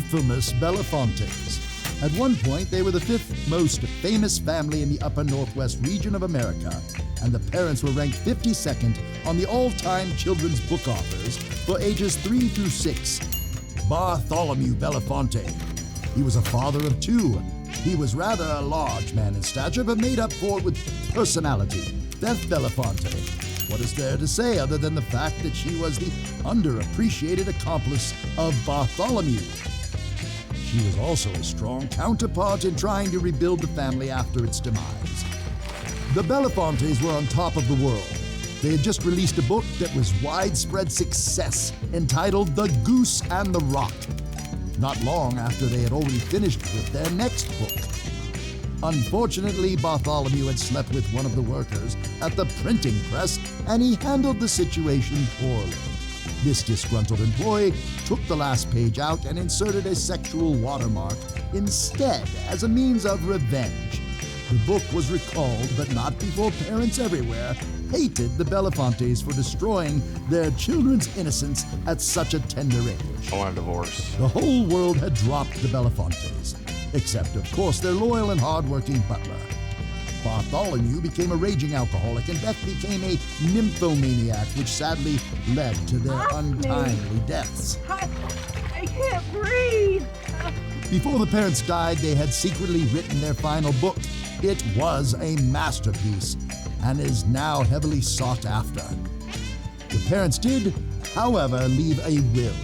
infamous Belafontes. At one point, they were the fifth most famous family in the upper northwest region of America, and the parents were ranked 52nd on the all-time children's book authors for ages 3 through 6. Bartholomew Belafonte. He was a father of 2. He was rather a large man in stature, but made up for it with personality. Beth Belafonte. What is there to say other than the fact that she was the underappreciated accomplice of Bartholomew? She was also a strong counterpart in trying to rebuild the family after its demise. The Belafontes were on top of the world. They had just released a book that was widespread success, entitled The Goose and the Rock, not long after they had already finished with their next book. Unfortunately, Bartholomew had slept with one of the workers at the printing press, and he handled the situation poorly. This disgruntled employee took the last page out and inserted a sexual watermark instead as a means of revenge. The book was recalled, but not before parents everywhere hated the Belafontes for destroying their children's innocence at such a tender age. I want a divorce. The whole world had dropped the Belafontes, except, of course, their loyal and hard-working butler. Bartholomew became a raging alcoholic, and Beth became a nymphomaniac, which sadly led to their untimely deaths. I can't breathe. Before the parents died, they had secretly written their final book. It was a masterpiece and is now heavily sought after. The parents did, however, leave a will.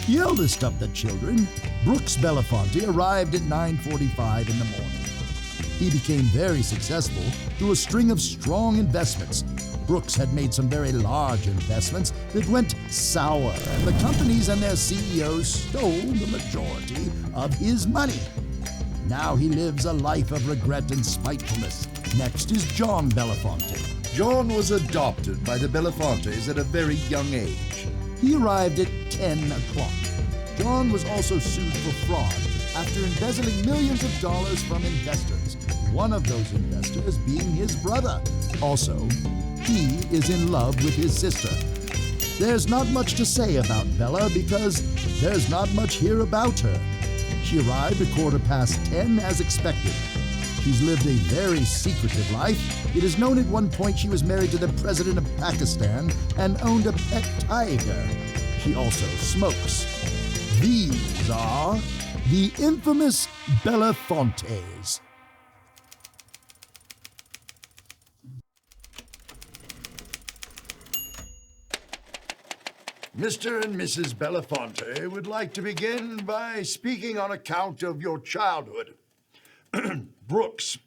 The eldest of the children, Brooks Belafonte, arrived at 9:45 in the morning. He became very successful through a string of strong investments. Brooks had made some very large investments that went sour, and the companies and their CEOs stole the majority of his money. Now he lives a life of regret and spitefulness. Next is John Belafonte. John was adopted by the Belafontes at a very young age. He arrived at 10 o'clock. John was also sued for fraud after embezzling millions of dollars from investors, one of those investors being his brother. Also, he is in love with his sister. There's not much to say about Bella because there's not much here about her. She arrived at 10:15 as expected. She's lived a very secretive life. It is known at one point she was married to the president of Pakistan and owned a pet tiger. She also smokes. These are the infamous Belafontes. Mr. and Mrs. Belafonte would like to begin by speaking on account of your childhood. Brooks,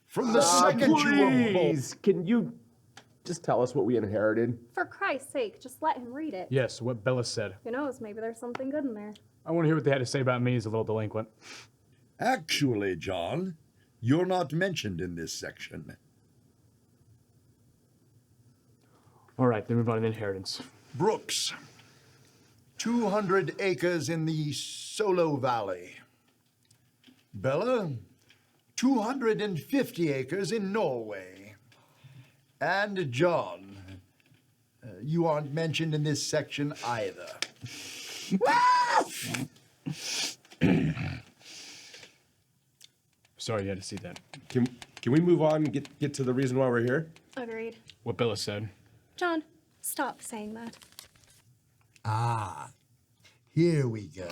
from the second you were born... Please, can you just tell us what we inherited? For Christ's sake, just let him read it. Yes, what Bella said. Who knows, maybe there's something good in there. I want to hear what they had to say about me as a little delinquent. Actually, John, you're not mentioned in this section. All right, then move on to the inheritance. Brooks, 200 acres in the Solo Valley. Bella, 250 acres in Norway. And John, you aren't mentioned in this section either. Sorry you had to see that. Can we move on and get to the reason why we're here? Agreed. What Bella said. John, stop saying that. Ah, here we go.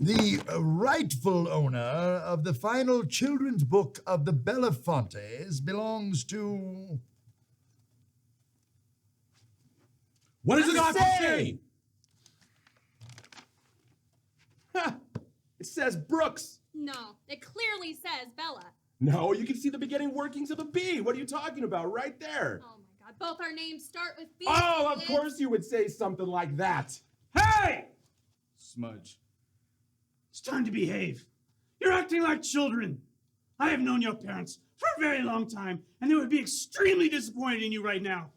The rightful owner of the final children's book of the Belafontes belongs to... What does it say? It says Brooks. No, it clearly says Bella. No, you can see the beginning workings of a B. What are you talking about? Right there. Oh my God, both our names start with B. Oh, of course you would say something like that. Hey! Smudge. It's time to behave. You're acting like children. I have known your parents for a very long time, and they would be extremely disappointed in you right now.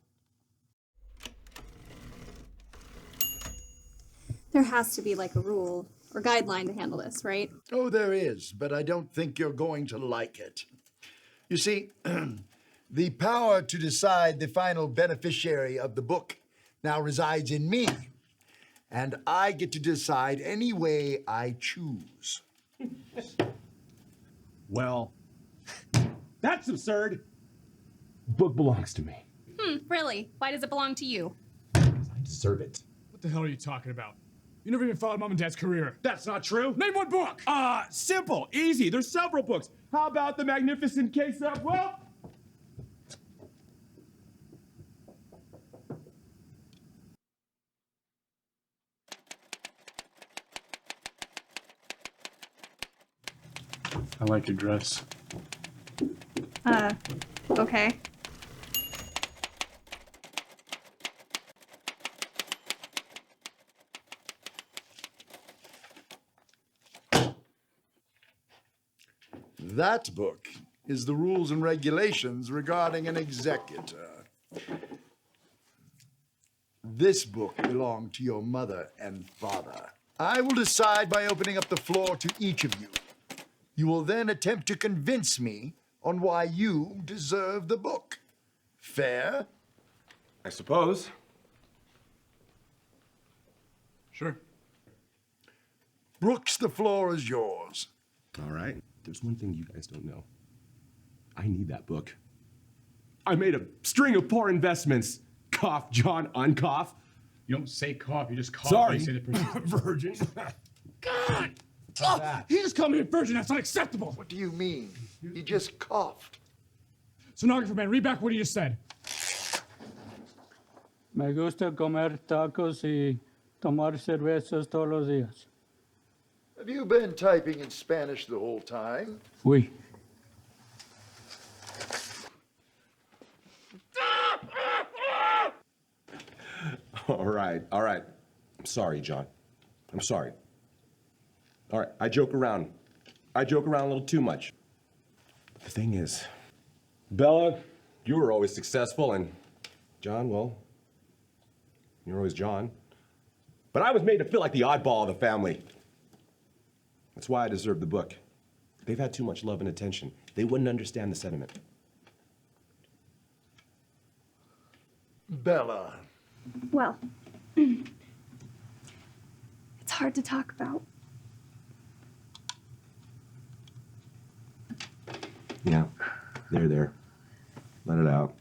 There has to be like a rule or guideline to handle this, right? Oh, there is, but I don't think you're going to like it. You see, the power to decide the final beneficiary of the book now resides in me. and I get to decide any way I choose. Well, that's absurd. Book belongs to me. Really? Why does it belong to you? I deserve it. What the hell are you talking about? You never even followed Mom and Dad's career. That's not true. Name one book! Simple, easy. There's several books. How about The Magnificent Case of, well... I like your dress. Okay. That book is the rules and regulations regarding an executor. This book belonged to your mother and father. I will decide by opening up the floor to each of you. You will then attempt to convince me on why you deserve the book. Fair? I suppose. Sure. Brooks, the floor is yours. All right. There's one thing you guys don't know. I need that book. I made a string of poor investments. Cough, John, uncough. You don't say cough, you just cough. Sorry. You say the person. Virgin. God! Oh, he just called me a virgin. That's unacceptable. What do you mean? He just coughed. Sonographer man, read back what he just said. Me gusta comer tacos y tomar cervezas todos los días. Have you been typing in Spanish the whole time? Oui. All right. I'm sorry, John. I'm sorry. All right, I joke around. I joke around a little too much. But the thing is, Bella, you were always successful, and John, well, you're always John. But I was made to feel like the oddball of the family. That's why I deserve the book. They've had too much love and attention. They wouldn't understand the sentiment. Bella. Well, it's hard to talk about. Yeah, there. Let it out.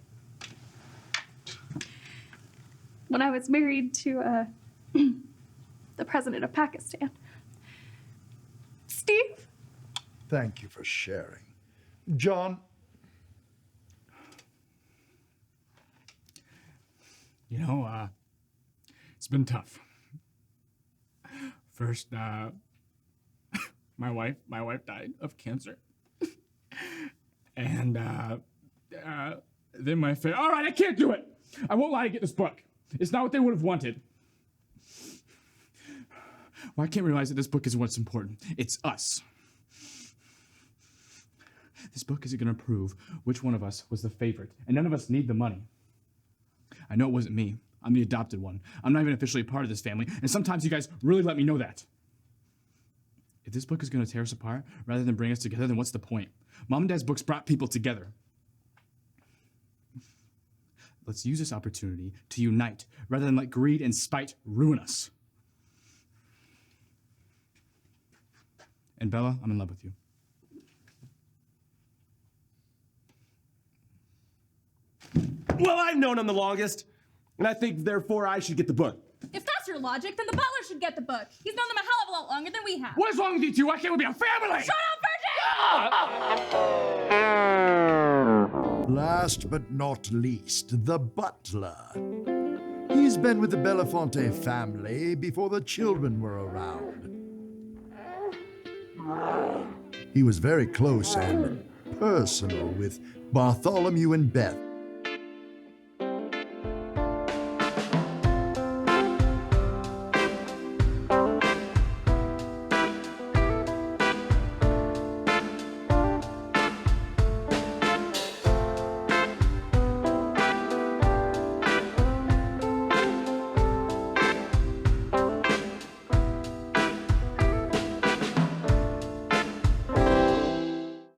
When I was married to the president of Pakistan, Steve. Thank you for sharing. John? You know, it's been tough. First, my wife died of cancer. And then my family. All right, I can't do it. I won't lie to get this book. It's not what they would have wanted. Well, I can't realize that this book isn't what's important. It's us. This book isn't going to prove which one of us was the favorite, and none of us need the money. I know it wasn't me. I'm the adopted one. I'm not even officially a part of this family, and sometimes you guys really let me know that. If this book is going to tear us apart rather than bring us together, then what's the point? Mom and Dad's books brought people together. Let's use this opportunity to unite rather than let greed and spite ruin us. And Bella, I'm in love with you. Well, I've known him the longest, and I think, therefore, I should get the book. If that's your logic, then the butler should get the book. He's known them a hell of a lot longer than we have. What is wrong with you two? Why can't we be a family? Shut up, virgin! Last but not least, the butler. He's been with the Belafonte family before the children were around. He was very close and personal with Bartholomew and Beth.